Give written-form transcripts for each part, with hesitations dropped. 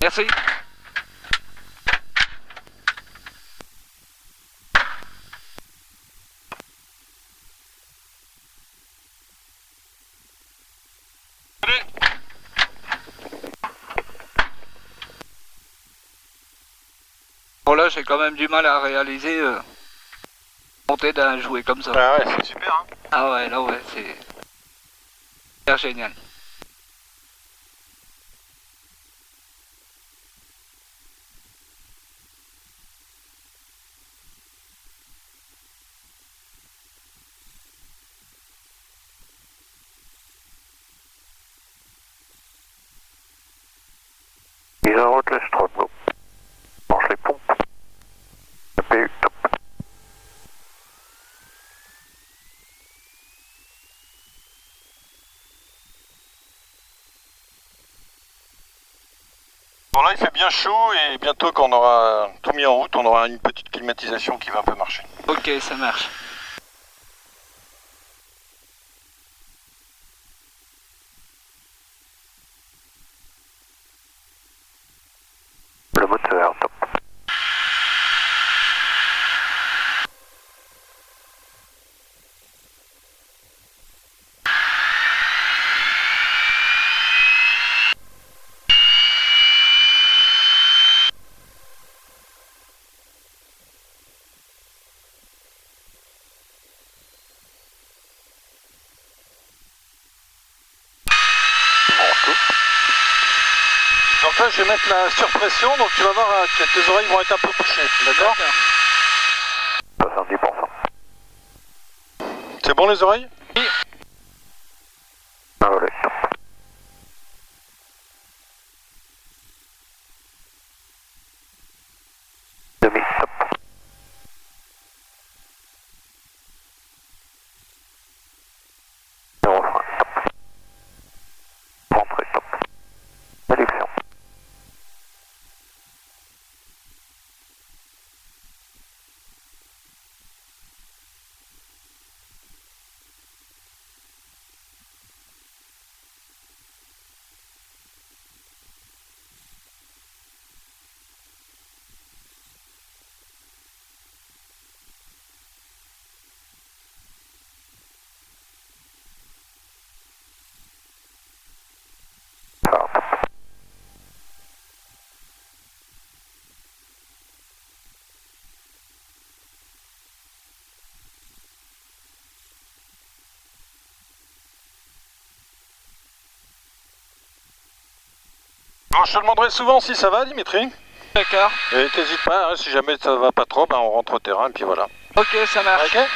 Merci. Bon là j'ai quand même du mal à réaliser monter d'un jouet comme ça. Ah ouais, c'est super hein. Ah ouais, là ouais, c'est super génial. Mise en route le Strode, go. Branche les pompes. APU, top. Bon là il fait bien chaud et bientôt quand on aura tout mis en route, on aura une petite climatisation qui va un peu marcher. Ok, ça marche. Le moteur, top. Donc là je vais mettre la surpression, donc tu vas voir que tes oreilles vont être un peu bouchées, d'accord? 70%. C'est bon les oreilles? Un volet, top. Demi, top. Zéro frein, top. Rentrée, top. Réduction. Phare, top. Bon, je te demanderai souvent si ça va Dimitri. D'accord. Et t'hésites pas, hein, si jamais ça va pas trop, ben on rentre au terrain et puis voilà. Ok, ça marche. Ok.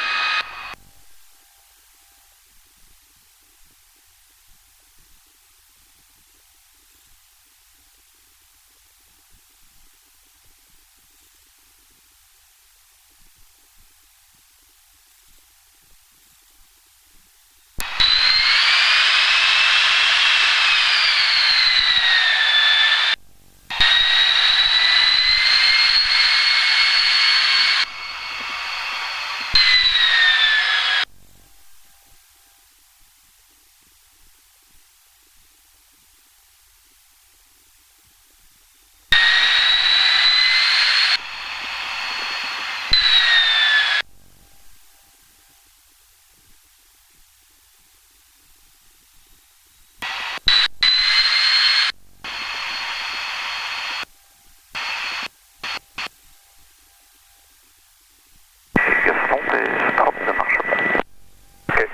Gaston, tes straps ne marchent pas. Ok.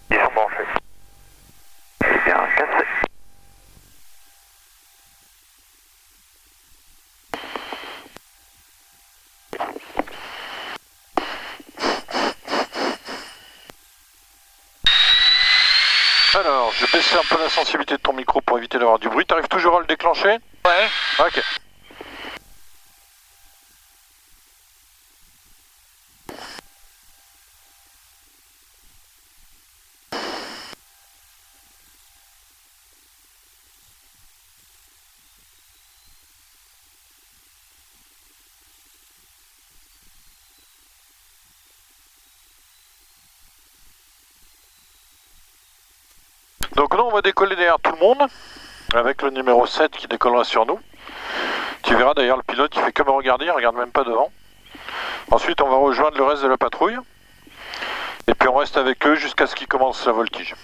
Ils sont branchés. Eh bien, cassé. Alors, je vais baisser un peu la sensibilité de ton micro pour éviter d'avoir du bruit. T'arrives toujours à le déclencher? Ouais. Ok. Donc là, on va décoller derrière tout le monde, avec le numéro 7 qui décollera sur nous. Tu verras d'ailleurs le pilote il fait que me regarder, il regarde même pas devant. Ensuite on va rejoindre le reste de la patrouille. Et puis on reste avec eux jusqu'à ce qu'ils commencent la voltige.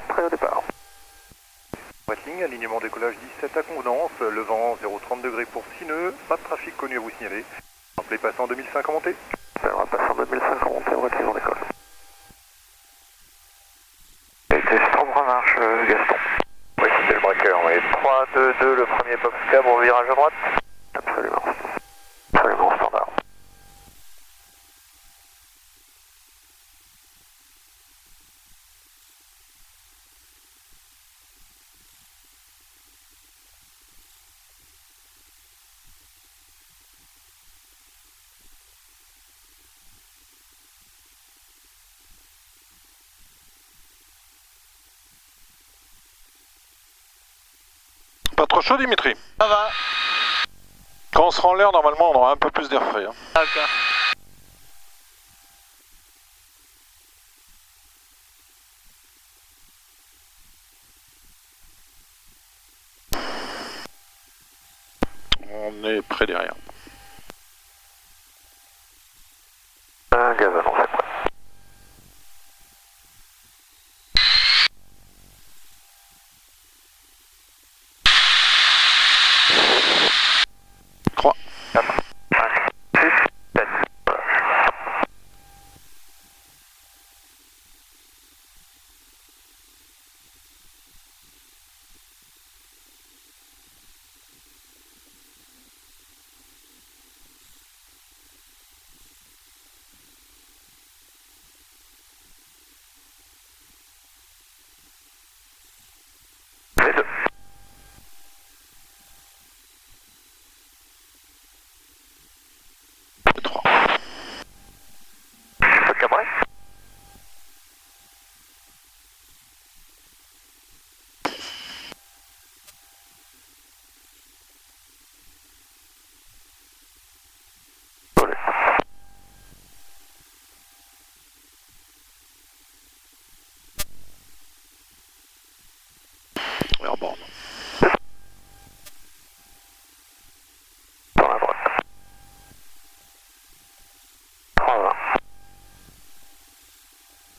Prêt au départ. Ligne, alignement décollage 17 à convenance, le vent 0,30 degrés pour 6 nœuds, pas de trafic connu à vous signaler. Les passants 2005 en montée. On va passer en 2005 en montée, on retire en école. Et test en bras marche, Gaston. Oui, c'était le braqueur, oui. 3, 2, 2, le premier box cab au virage à droite. Absolument. Absolument standard. Pas trop chaud Dimitri? Ça va. Quand on sera en l'air, normalement on aura un peu plus d'air frais. Hein. D'accord. On est près derrière. Un gaz annoncé prêt. Bon. Dans la droite. 320.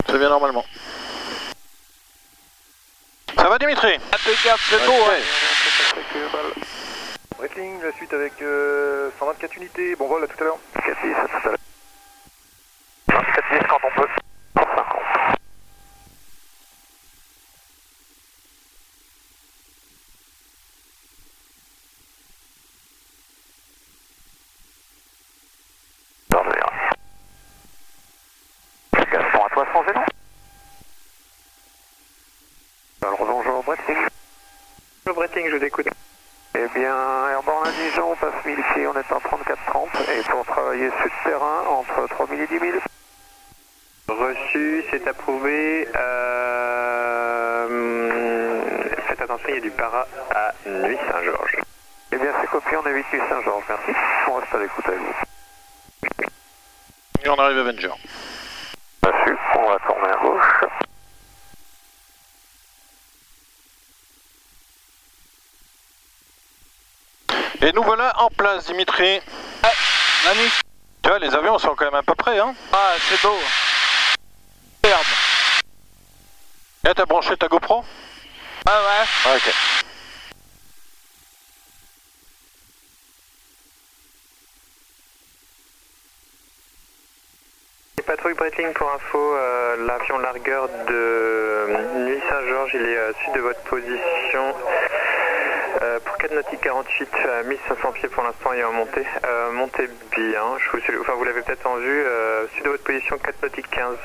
C'est bien normalement. Ça va Dimitri? Impeccable, c'est beau, Ouais. hein. Breakling, la suite avec 124 unités. Bon vol, à tout à l'heure. 410 à tout à l'heure. 2410 quand on peut. 150. Dans le virage. Gaston à toi, je vous écoute. Eh bien, Airborne à Dijon, on passe 1000 pieds, on est en 34-30, et pour travailler sud-terrain, entre 3000 et 10 000. Reçu, c'est approuvé. Faites attention, il y a du para à Nuit Saint-Georges. Eh bien, c'est copié, on évite Nuit Saint-Georges, merci. On reste à l'écoute avec vous. Et on arrive à Avenger. Reçu, on va tourner à gauche. Et nous voilà en place, Dimitri. Ouais, magnifique. Tu vois, les avions sont quand même à peu près, hein. Ah, c'est beau. Superbe. Et t'as branché ta GoPro? Ouais, ouais. Ok. Patrouille Breitling pour info, l'avion largueur de Nuit Saint-Georges, il est sud de votre position. Pour 4 nautiques 48, 1500 pieds pour l'instant et en montée. Montez bien, vous l'avez peut-être en vue, sud de votre position 4 nautiques 15,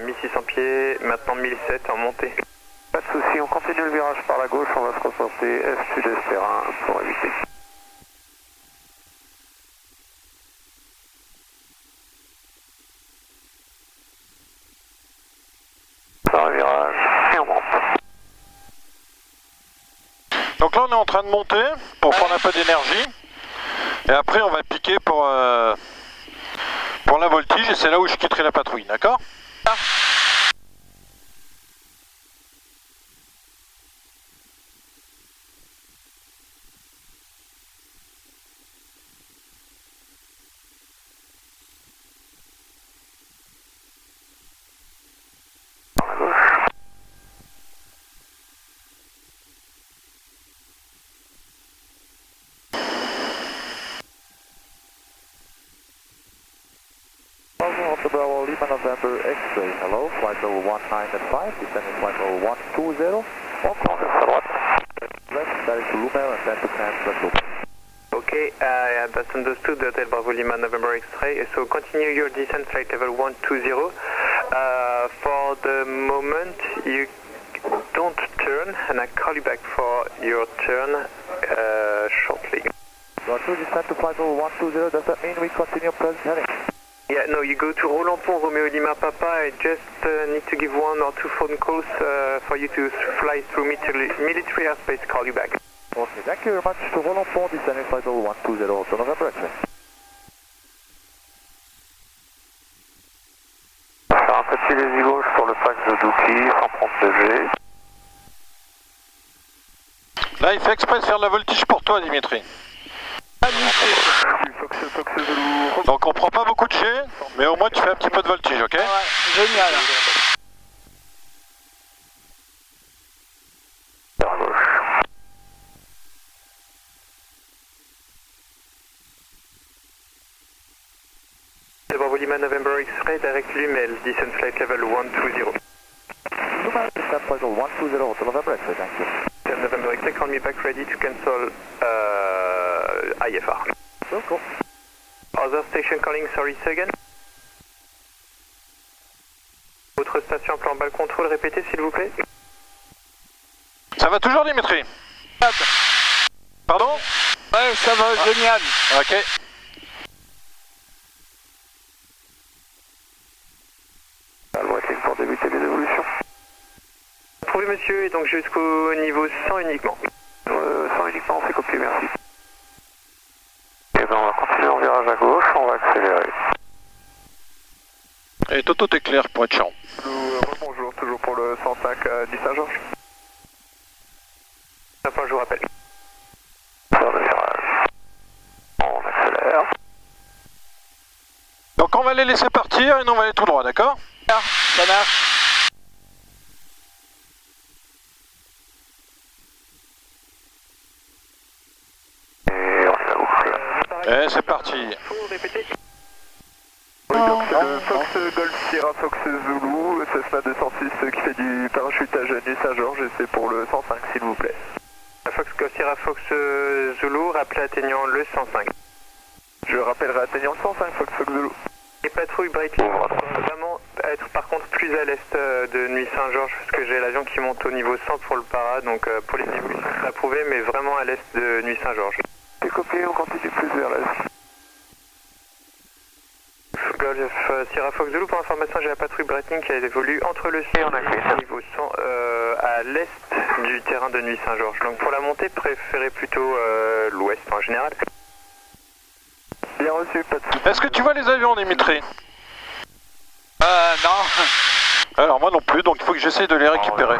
1600 pieds, maintenant 1007 en montée. Pas de souci, on continue le virage par la gauche, on va se reporter Est-Sud-Est terrain pour éviter. Par le virage, et on monte. Donc là on est en train de monter pour prendre un peu d'énergie. Et après on va piquer pour la voltige et c'est là où je quitterai la patrouille, d'accord? Bravo Lima November X-ray, hello, flight level 19.5, descending flight level 120, on course à droite, left, direct to Lumer and then to transfer to. Okay, that's understood, Hotel Bravo Lima November X-ray, so continue your descent flight level 120. For the moment, you don't turn, and I call you back for your turn shortly. Roger, descent to flight level 120, does that mean we continue present heading? Yeah, no, you go to Roland-Pont, Romeo Lima Papa. I just need to give 1 or 2 phone calls for you to fly through military airspace, call you back. Okay, thank you very much. To Roland-Pont, descending flight level 120, Hotel November X-ray. On va faire un petit lazy gauche sur le pack de Douki, 132G. Là il fait exprès de faire de la voltige pour toi, Dimitri. Donc on prend pas beaucoup de G, mais au moins tu fais un petit peu de voltige, ok? Ouais, génial. Bravo Lima November X-ray, direct Lumel, descent flight level 120. Lumen, descent flight level 120, Hotel November X-ray, thank you. Hotel November X-ray, call me back ready to cancel IFR. So cool. Other station calling, sorry, say again. Autre station plan bal contrôle, répétez s'il vous plaît. Ça va toujours, Dimitri? Pardon? Ouais, ça va, génial. Ok. Pour débuter les évolutions. Approuvé monsieur, et donc jusqu'au niveau 100 uniquement. 100 uniquement, c'est copié, merci. Et ben on va continuer en virage à gauche, on va accélérer. Et Toto t'es clair pour être chiant. Bonjour, toujours pour le 105 à 10 Saint-Georges. Enfin, je vous rappelle. Sur le virage. On accélère. Donc on va les laisser partir et nous on va aller tout droit, d'accord? Ça marche. Et on est là où? Et c'est parti. Faut répéter. Oui, donc c'est le Fox Golf Sierra Fox Zulu, Cessna 206 qui fait du parachutage à Nuit Saint-Georges et c'est pour le 105 s'il vous plaît. Fox Golf Sierra Fox Zulu, rappelez atteignant le 105. Je rappellerai atteignant le 105 Fox Zulu. Les patrouilles Breitling vont vraiment être par contre plus à l'est de Nuit Saint-Georges, parce que j'ai l'avion qui monte au niveau 100 pour le para, donc pour les évolutions c'est approuvé, mais vraiment à l'est de Nuit Saint-Georges. C'est copié, on continue plus vers l'est. Golf Sierra Fox Zulu, pour information, j'ai la patrouille Breitling qui a évolué entre le sud et au niveau 100 à l'est du terrain de Nuit Saint-Georges. Donc pour la montée, préférez plutôt l'ouest en général. Bien reçu, pas de soucis. Est-ce que tu vois les avions, Dimitri? Non. Alors moi non plus, donc il faut que j'essaye de les récupérer.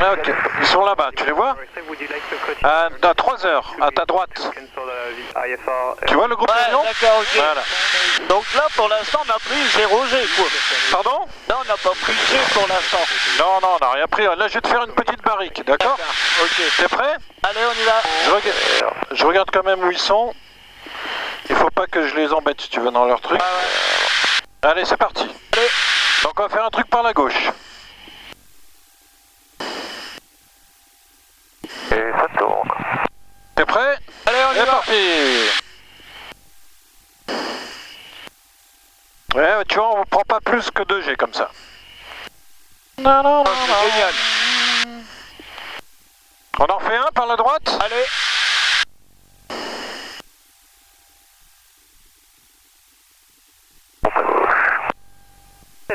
Ah, ok, ils sont là-bas, tu les vois? À 3 heures, à ta droite. Tu vois le groupe d'avions? D'accord, ok. Voilà. Donc là, pour l'instant, on a pris 0G, quoi. Pardon? Là, on n'a pas pris G pour l'instant. Non, non, on n'a rien pris. Là, je vais te faire une petite barrique, d'accord? Ok. T'es prêt? Allez, on y va. Je regarde quand même où ils sont. Il faut pas que je les embête si tu veux dans leur truc. Allez, c'est parti. Allez. Donc on va faire un truc par la gauche. Et ça tourne. T'es prêt? Allez, on y C'est va. parti. Ouais, tu vois, on prend pas plus que 2G comme ça. Non, non, non, C'est génial. On en fait un par la droite? Allez.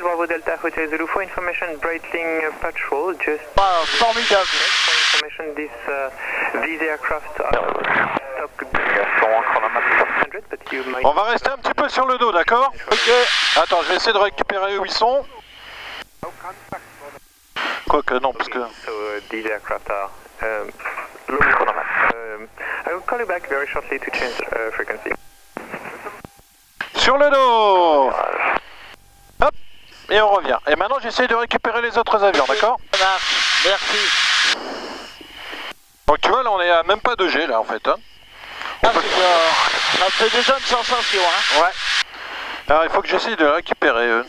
Bravo Delta Hotel Zulu, for information, Breitling Patrol, just Ah, formidable. for information, these aircraft are top 100, but you might... On va rester un petit peu sur le dos, d'accord? Ok. Attends, je vais essayer de récupérer où ils sont. Quoique non, parce que... So these aircraft are low economic. I will call you back very shortly to change frequency. Sur le dos. Hop. Et on revient. Et maintenant, j'essaie de récupérer les autres avions, d'accord? Ça marche. Merci. Donc tu vois, là, on est à même pas 2G, là, en fait. Hein. Ah, c'est bien. Ça fait déjà une sensation, hein. Ouais. Alors, il faut que j'essaye de les récupérer, eux.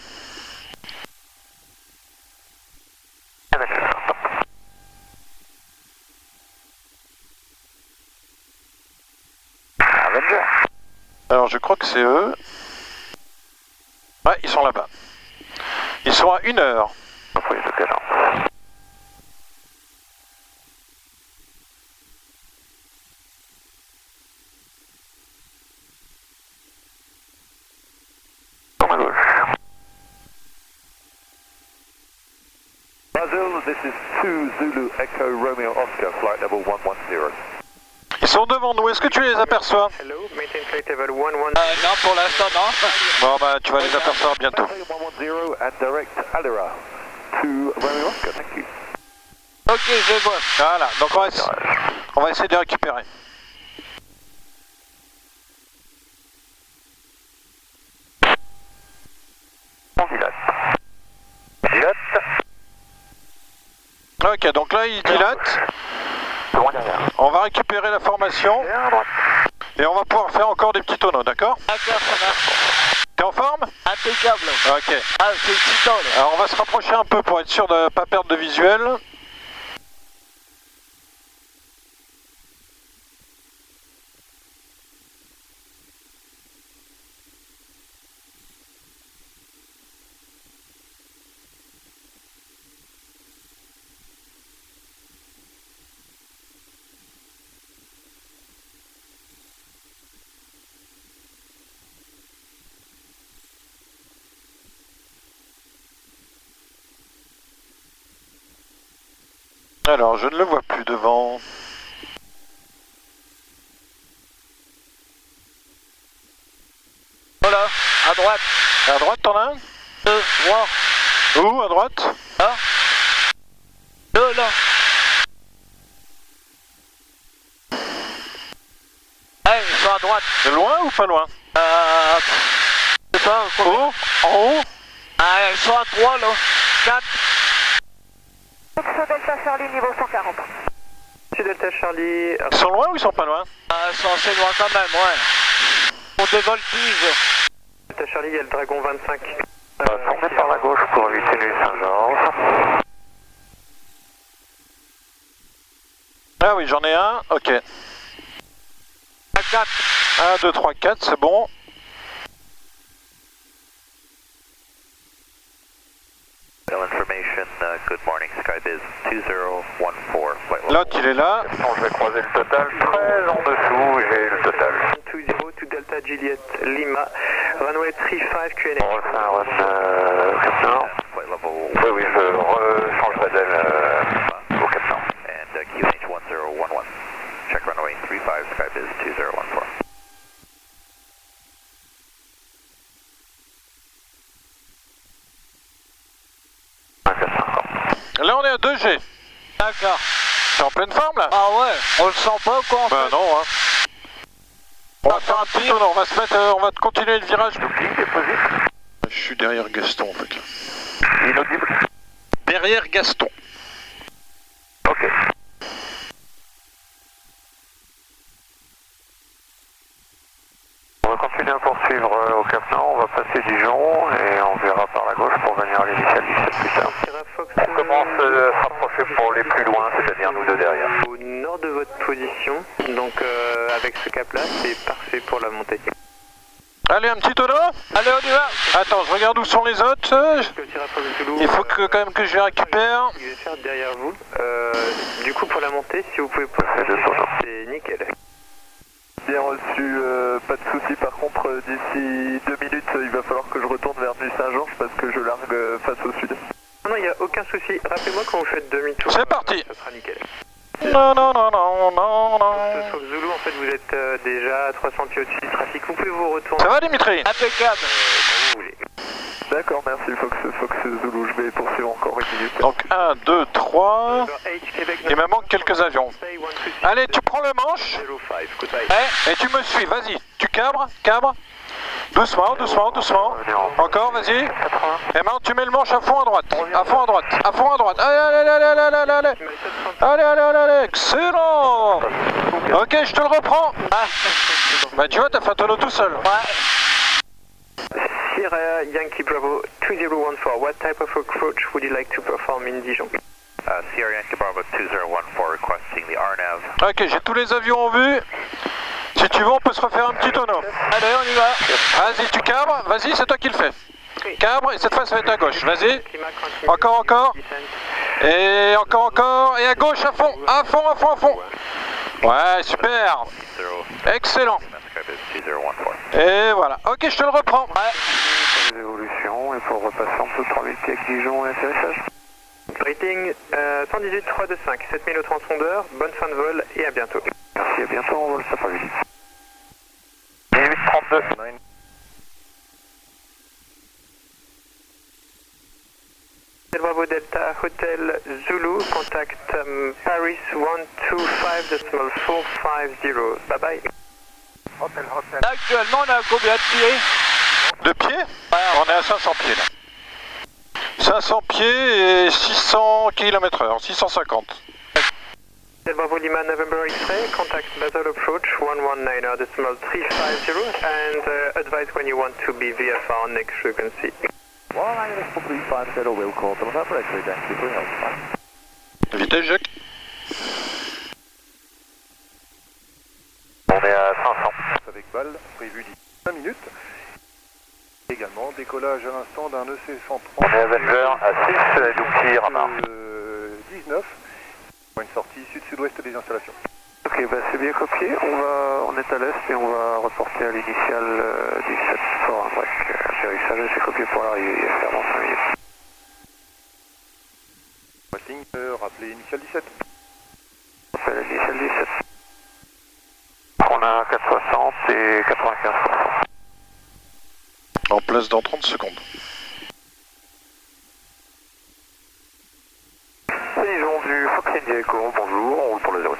Alors, je crois que c'est eux. Ouais, ils sont là-bas. Ils sont à 1 heure. Brazil, this is 2 Zulu Echo Romeo Oscar, flight level 110. Ils sont devant nous. Est-ce que tu les aperçois? Hello, maintain flight level 11. Non, pour l'instant, non. Bon, bah, tu vas les apercevoir bientôt. 110 and direct Alira to Romeo Oscar, thank you. Ok, je vois. Voilà, donc on va essayer de les récupérer. Ok, donc là, il dilate. On va récupérer la formation. Et on va pouvoir faire encore des petits tonneaux, d'accord? D'accord, ça marche. T'es en forme? Impeccable. Ok. Ah, c'est excitant, là. Alors on va se rapprocher un peu pour être sûr de ne pas perdre de visuel. Alors, je ne le vois plus devant. Voilà, à droite. À droite, t'en as un? 2, 3. Où, à droite? Là. 2, là. Hey, ils sont à droite. C'est loin ou pas loin? Je sais pas, Où? En haut? Ah, ils sont à 3, là. 4. Delta Charlie, niveau 140. Monsieur Delta Charlie, Ils sont loin ou ils sont pas loin? Ils sont assez loin quand même, ouais. On dévoltige. Delta Charlie, il y a le Dragon 25. Tournez par la gauche pour éviter Nuit Saint-Georges. oui, j'en ai un, ok. 1, 4. 2, 3, 4, c'est bon. Information, good morning, Skybiz 2014. L'autre, il est là. Je vais croiser le total, 13 en dessous, j'ai le total. 20 to Delta Juliet Lima, runway 35 Q&A. On refait un run Cap Nord. Oui, oui, je changerai d'aile au Cap Nord. And QH 1011. Check runway 35, Skybiz 2014. Là, on est à 2G. D'accord. C'est en pleine forme, là? Ah ouais, on le sent pas quoi en Bah fait. non, hein. On va faire un petit tour, on va se mettre, on va continuer le virage. Je suis derrière Gaston, en fait. Inaudible. Derrière Gaston. Ok. On va continuer à poursuivre au Cap Nord, on va passer Dijon et on verra par la gauche pour venir à l'initial 17 plus tard. On commence à se rapprocher pour les plus loin, c'est-à-dire nous deux derrière. Au nord de votre position, donc avec ce cap-là, c'est parfait pour la montée. Allez, un petit tonneau. Allez, on y va. Attends, je regarde où sont les autres. Il faut que, quand même que je les récupère. Je vais faire derrière vous. Du coup, pour la montée, si vous pouvez passer, c'est nickel. Bien reçu, pas de soucis. Par contre, d'ici 2 minutes, il va falloir que je retourne vers Nuit-Saint-Georges parce que je largue face au sud. Non, il n'y a aucun souci. Rappelez-moi quand vous faites demi-tour. C'est parti. Ça sera nickel. Non, non, non, non, non, non. Sauf Zulu, en fait, vous êtes déjà à 300 pieds au-dessus du trafic. Vous pouvez vous retourner. Ça va, Dimitri? Impeccable. Quand vous voulez. D'accord, merci Fox Zulu, je vais poursuivre encore une minute. Donc 1, 2, 3. Il me manque quelques avions. Allez, tu prends le manche. Et tu me suis, vas-y. Tu cabres, cabre. Doucement, doucement, doucement. Encore, vas-y. Et maintenant, tu mets le manche à fond à droite. À fond à droite. À fond à droite. Allez, allez, allez, allez, allez, allez. Allez, allez, allez, allez. Excellent. Ok, je te le reprends. Bah, tu vois, t'as fait un tonneau tout seul. Sierra Yankee Bravo 2014, what type of approach would you like to perform in Dijon? Sierra Yankee Bravo 2014 requesting the RNAV. Ok, j'ai tous les avions en vue. Si tu veux, on peut se refaire un petit tonneau. Allez, on y va. Vas-y, tu cabres. Vas-y, c'est toi qui le fais. Cabre, et cette fois, ça va être à gauche. Vas-y. Encore, encore. Et encore, encore. Et à gauche, à fond. À fond, à fond, à fond. Ouais, super. Excellent. Et voilà. Ok, je te le reprends. Ouais. Les évolutions et pour repasser en dessous de 3000 pieds avec Dijon et atterrissage. Rating 118 325, 7000 au transpondeur, bonne fin de vol et à bientôt. Merci, à bientôt, on vole ça pas vite. 1832. Bravo Delta Hotel Zulu, contact Paris 125.450. Bye bye. Hotel. Actuellement, on a combien de pieds? De pieds? On est à 500 pieds là. 500 pieds et 600 km/h, 650. Bravo Lima November X-ray, contact basal approach 119.350 and advise when you want to be VFR next frequency. 119.350 will call to November X-ray, thank you for your help. Vitesse, Jacques. On est à 500. Avec balle, prévu d'ici 5 minutes. Également, décollage à l'instant d'un EC-130. On est Avenger à 6, Douchy, Ramar. 19, pour une sortie sud-sud-ouest des installations. Ok, bah c'est bien copié, on est à l'est et on va reporter à l'initiale 17 pour un break. Atterrissage, c'est copié pour l'arrivée, il y a clairement 5 minutes. Ligne, rappelez initial 17. Rappel initial 17. On a 460 et 95%. En place dans 30 secondes. Dijon du Fox India Echo, bonjour, on roule pour le 01.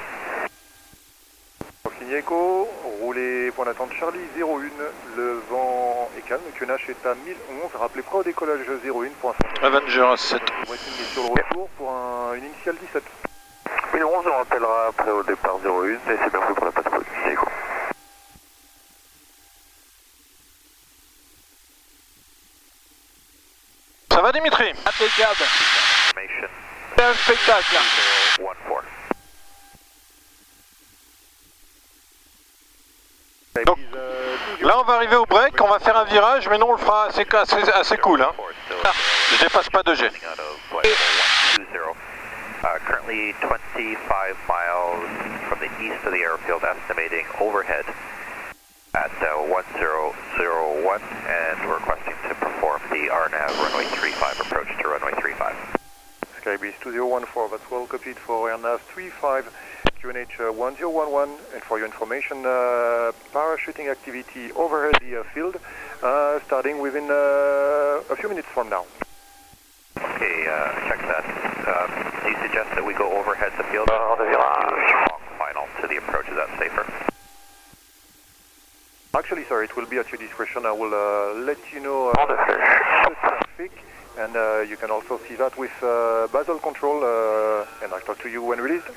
Fox India Echo, roulez point d'attente Charlie 01, le vent est calme, QNH est à 1011, rappelez prêt au décollage 01 pour un Avenger à 7. Waiting est sur le retour pour une initiale 17. 1011, on rappellera après au départ 01 et c'est bien fait pour la patrouille. Echo. Ça va, Dimitri? Impeccable. C'est un spectacle. Donc là on va arriver au break, on va faire un virage, mais non on le fera assez cool. Hein. Je dépasse pas 2G. Currently 25 miles from the east of the airfield, estimating overhead at 1001, and we're requesting to perform the RNAV runway 35 approach to runway 35. Skybase 2014, that's well copied for RNAV 35, QNH 1011, and for your information, parachuting activity overhead the field, starting within a few minutes from now. Okay, check that. Do you suggest that we go overhead the field? Final to the approach, is that safer? Actually, sorry, it will be at your discretion. I will let you know the traffic, and you can also see that with Basel Control, and I'll talk to you when released.